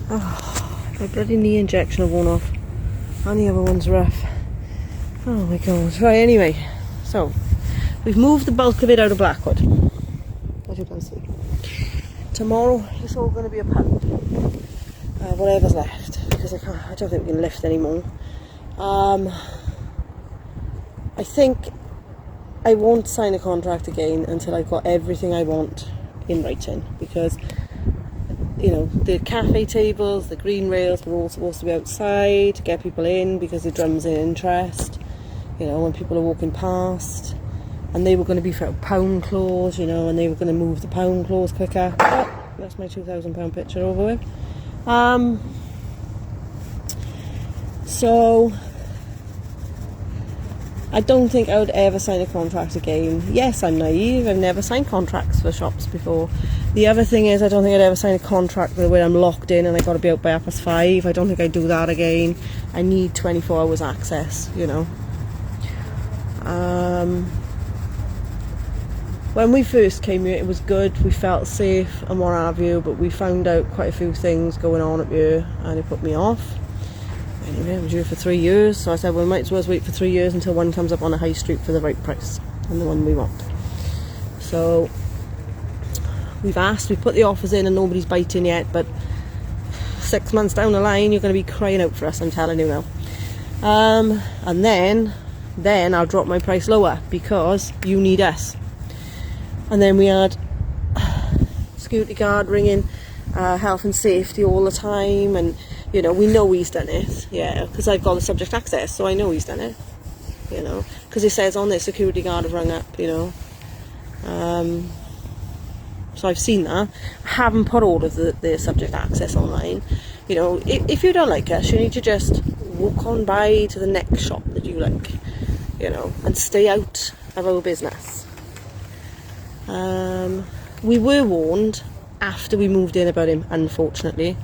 Oh, my bloody knee injection have worn off. And the other one's rough. Oh my god. Right, anyway. So, we've moved the bulk of it out of Blackwood, as you can see. Tomorrow, it's all going to be a pound. Whatever's left. Because I don't think we can lift anymore. I think I won't sign a contract again until I've got everything I want in writing, because you know, the cafe tables, the green rails were all supposed to be outside to get people in because the drums in interest, you know, when people are walking past, and they were going to be for pound claws, you know, and they were going to move the pound claws quicker. Oh, that's my £2,000 picture over with. So I don't think I would ever sign a contract again. Yes, I'm naive. I've never signed contracts for shops before. The other thing is, I don't think I'd ever sign a contract where I'm locked in and I got to be out by 5:30. I don't think I'd do that again. I need 24 hours access, you know. When we first came here, it was good. We felt safe and what have you, but we found out quite a few things going on up here, and it put me off. Anyway, I was here for 3 years, so I said, well, we might as well wait for 3 years until one comes up on the high street for the right price and the one we want. So we've put the offers in and nobody's biting yet, but 6 months down the line you're going to be crying out for us, I'm telling you now. And then I'll drop my price lower because you need us. And then we had security guard ringing health and safety all the time, and you know, we know he's done it, yeah, because I've got the subject access, so I know he's done it, you know, because it says on there, security guard have rung up, you know. So I've seen that. I haven't put all of the subject access online. You know, if you don't like us, you need to just walk on by to the next shop that you like, you know, and stay out of our business. We were warned after we moved in about him, unfortunately.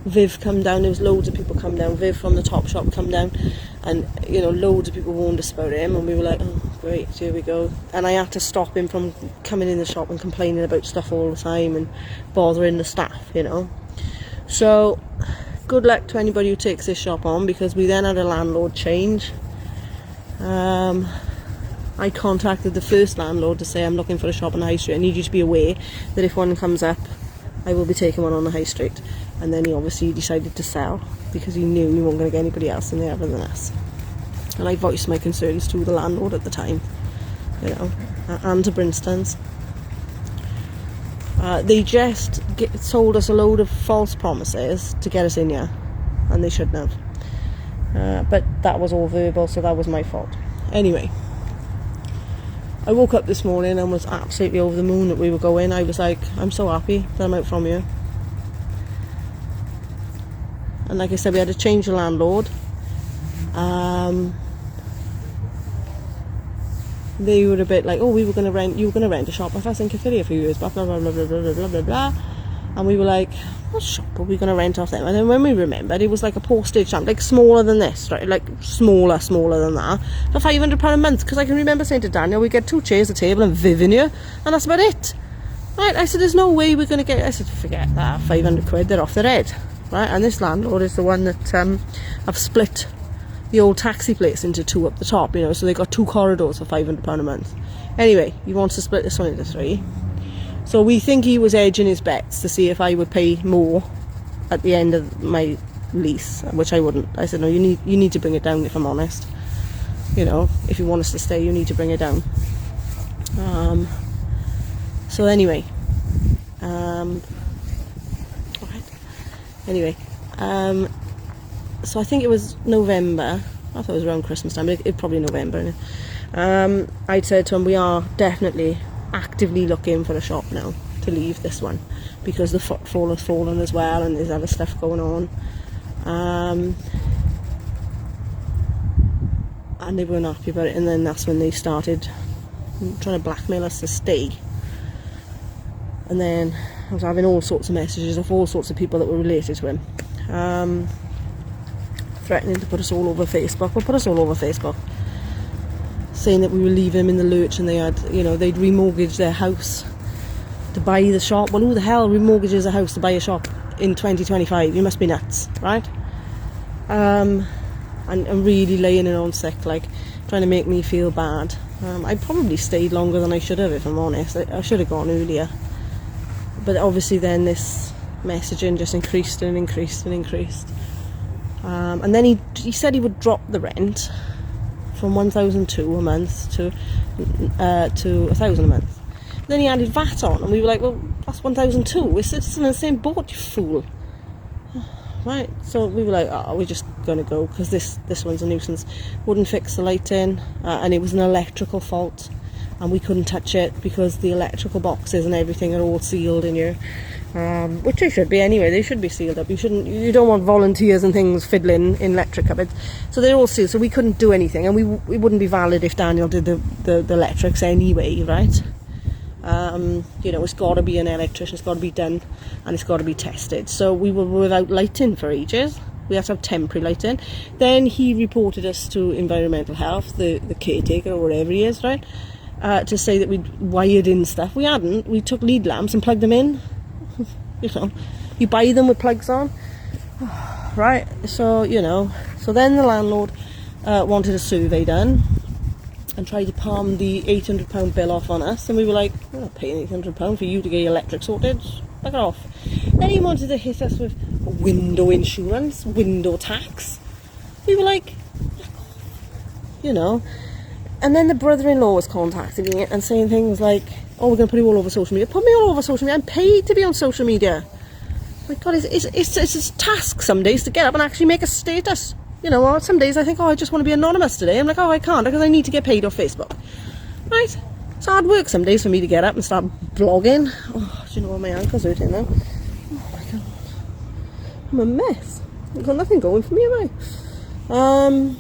Viv come down, there was loads of people come down, Viv from the top shop come down, and you know, loads of people warned us about him, and we were like, oh great, here we go. And I had to stop him from coming in the shop and complaining about stuff all the time and bothering the staff, you know. So good luck to anybody who takes this shop on, because we then had a landlord change. I contacted the first landlord to say, I'm looking for a shop on the high street, I need you to be aware that if one comes up I will be taking one on the high street. And then he obviously decided to sell because he knew he wasn't going to get anybody else in there other than us. And I voiced my concerns to the landlord at the time, you know, and to Brinstons. They just sold us a load of false promises to get us in here, and they shouldn't have. But that was all verbal, so that was my fault. Anyway, I woke up this morning and was absolutely over the moon that we were going. I was like, I'm so happy that I'm out from here. And like I said, we had to change the landlord. They were a bit like, oh, you were going to rent a shop off us in Caerphilly for years, blah, blah, blah, blah, blah, blah, blah, blah, blah. And we were like, what shop are we going to rent off them? And then when we remembered, it was like a postage stamp, like smaller than this, right? Like smaller than that, for £500 a month. Because I can remember saying to Daniel, we get 2 chairs, a table, and Viv in here, and that's about it. Right? I said, there's no way we're going to get. I said, forget that, 500 quid, they're off their head. Right? And this landlord is the one that have split the old taxi place into 2 up the top, you know, so they got 2 corridors for £500 a month. Anyway, he wants to split this one into 3. So we think he was edging his bets to see if I would pay more at the end of my lease, which I wouldn't. I said, no, you need to bring it down, if I'm honest. You know, if you want us to stay, you need to bring it down. So anyway, so I think it was November. I thought it was around Christmas time, but it's probably November. I'd said to him, we are definitely actively looking for a shop now to leave this one, because the footfall has fallen as well, and there's other stuff going on. And they weren't happy about it, and then that's when they started trying to blackmail us to stay. And then I was having all sorts of messages of all sorts of people that were related to him, threatening to put us all over Facebook. Well, put us all over Facebook, saying that we were leaving them in the lurch, and they had, you know, they'd remortgaged their house to buy the shop. Well, who the hell remortgages a house to buy a shop in 2025. You must be nuts, right? And really laying it on sick, like trying to make me feel bad. I probably stayed longer than I should have, if I'm honest. I should have gone earlier. But obviously then this messaging just increased and increased and increased. And then he said he would drop the rent from 1,200 a month to 1,000 a month. Then he added VAT on, and we were like, well, that's 1,200. We're still in the same boat, you fool. Right, so we were like, oh, we're just going to go, because this one's a nuisance. Wouldn't fix the lighting, and it was an electrical fault, and we couldn't touch it because the electrical boxes and everything are all sealed in here, which they should be anyway. They should be sealed up. You don't want volunteers and things fiddling in electric cupboards. So they're all sealed, so we couldn't do anything, and we wouldn't be valid if Daniel did the electrics anyway, right? You know, it's got to be an electrician, it's got to be done, and it's got to be tested. So we were without lighting for ages. We had to have temporary lighting. Then he reported us to environmental health, the caretaker or whatever he is, right, to say that we'd wired in stuff. We hadn't. We took lead lamps and plugged them in. You know, you buy them with plugs on, right? So, you know, so then the landlord wanted a survey done and tried to palm the £800 bill off on us, and we were like, we're not paying £800 for you to get your electric sorted, back it off. Then he wanted to hit us with window insurance, window tax. We were like, you know. And then the brother-in-law was contacting me and saying things like, oh, we're going to put you all over social media. Put me all over social media. I'm paid to be on social media. My God, it's a task some days to get up and actually make a status. You know, some days I think, oh, I just want to be anonymous today. I'm like, oh, I can't because I need to get paid off Facebook. Right? It's hard work some days for me to get up and start blogging. Oh, do you know what, my ankle's hurting now? Oh my God. I'm a mess. I've got nothing going for me, am I?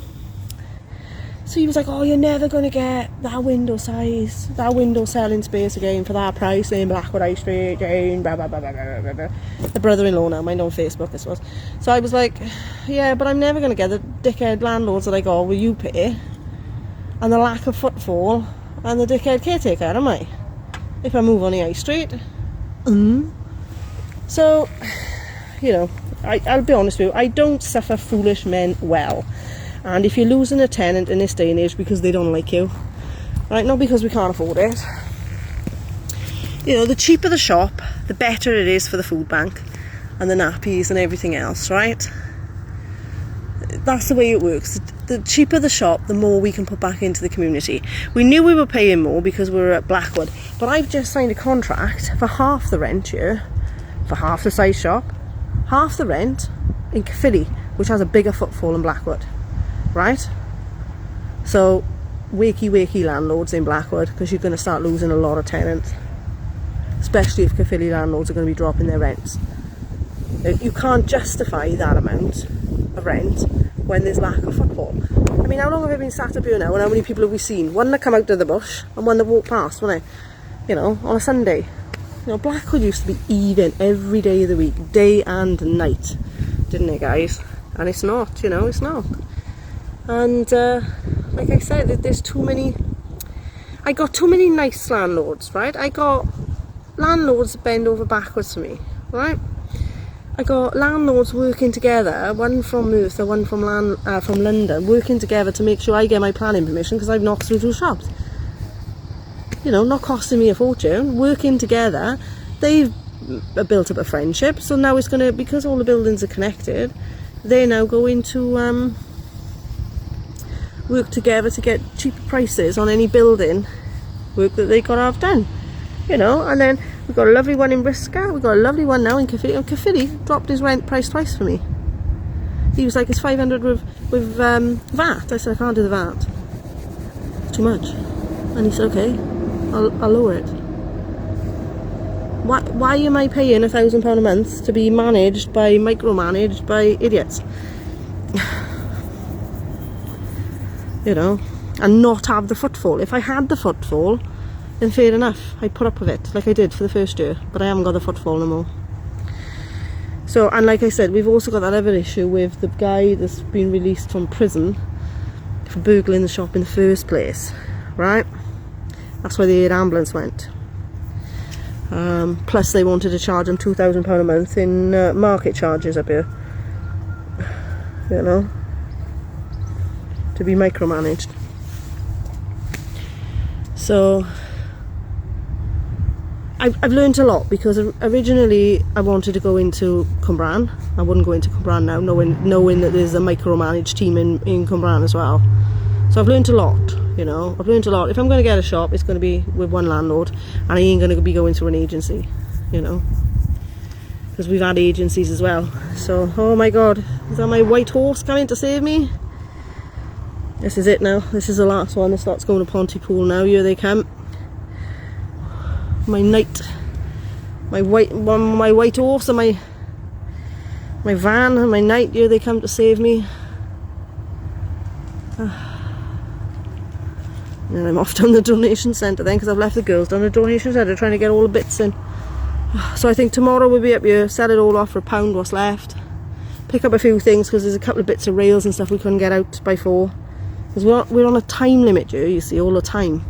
So he was like, oh, you're never going to get that window size, that window selling space again for that price in Blackwood High Street, Jayne, blah, blah, blah, blah, blah, blah, blah. The brother-in-law now, mind on Facebook this was. So I was like, yeah, but I'm never going to get the dickhead landlords that I got, will you pay? And the lack of footfall and the dickhead caretaker, am I? If I move on the high street. So, you know, I'll be honest with you, I don't suffer foolish men well. And if you're losing a tenant in this day and age because they don't like you, right, not because we can't afford it, you know, the cheaper the shop, the better it is for the food bank and the nappies and everything else, right? That's the way it works. The cheaper the shop, the more we can put back into the community. We knew we were paying more because we were at Blackwood, but I've just signed a contract for half the rent here, for half the size shop, half the rent in Caerphilly, which has a bigger footfall than Blackwood. Right? So, wakey landlords in Blackwood, because you're going to start losing a lot of tenants, especially if Caerphilly landlords are going to be dropping their rents. You can't justify that amount of rent when there's lack of footfall. I mean, how long have I been sat up here now, and how many people have we seen? One that come out of the bush and one that walked past, wasn't it? You know, on a Sunday. You know, Blackwood used to be even every day of the week, day and night, didn't it, guys? And it's not, you know, it's not. And like I said, there's too many. I got too many nice landlords, right? I got landlords that bend over backwards for me, right? I got landlords working together, one from Merthyr, one from London, working together to make sure I get my planning permission because I've knocked through 2 shops. You know, not costing me a fortune, working together. They've built up a friendship, so now it's going to, because all the buildings are connected, they're now going to work together to get cheaper prices on any building work that they got to have done, you know. And then we've got a lovely one in Ridsdale, we've got a lovely one now in Caerphilly. And Caerphilly dropped his rent price twice for me. He was like, it's 500 with VAT. I said, I can't do the VAT, it's too much. And he said, okay, I'll lower it. Why am I paying £1,000 a month to be micromanaged by idiots? You know, and not have the footfall. If I had the footfall, then fair enough, I'd put up with it like I did for the first year, but I haven't got the footfall no more. So, and like I said, we've also got that other issue with the guy that's been released from prison for burgling the shop in the first place, right? That's where the ambulance went. Plus they wanted to charge them £2,000 a month in market charges up here, you know, to be micromanaged. So I've learned a lot, because originally I wanted to go into Cwmbran. I wouldn't go into Cwmbran now, knowing that there's a micromanaged team in Cwmbran as well. So I've learned a lot, you know. I've learned a lot. If I'm going to get a shop, it's going to be with one landlord, and I ain't going to be going through an agency, you know, because we've had agencies as well. So, oh my god, is that my white horse coming to save me? This is it now. This is the last one. It starts going to Pontypool now. Here they come. My knight, my white horse, and my van and my knight. Here they come to save me. And I'm off down the donation centre then, because I've left the girls down the donation centre trying to get all the bits in. So I think tomorrow we'll be up here, sell it all off for £1 what's left, pick up a few things, because there's a couple of bits of rails and stuff we couldn't get out by 4, because we're on a time limit here, you see, all the time.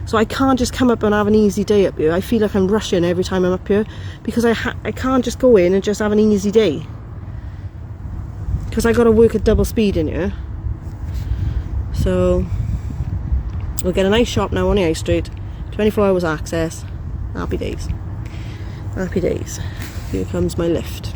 So I can't just come up and have an easy day up here. I feel like I'm rushing every time I'm up here, because I can't just go in and just have an easy day, because I got to work at double speed in here. So we'll get a nice shop now on the high street, 24 hours access. Happy days. Happy days. Here comes my lift.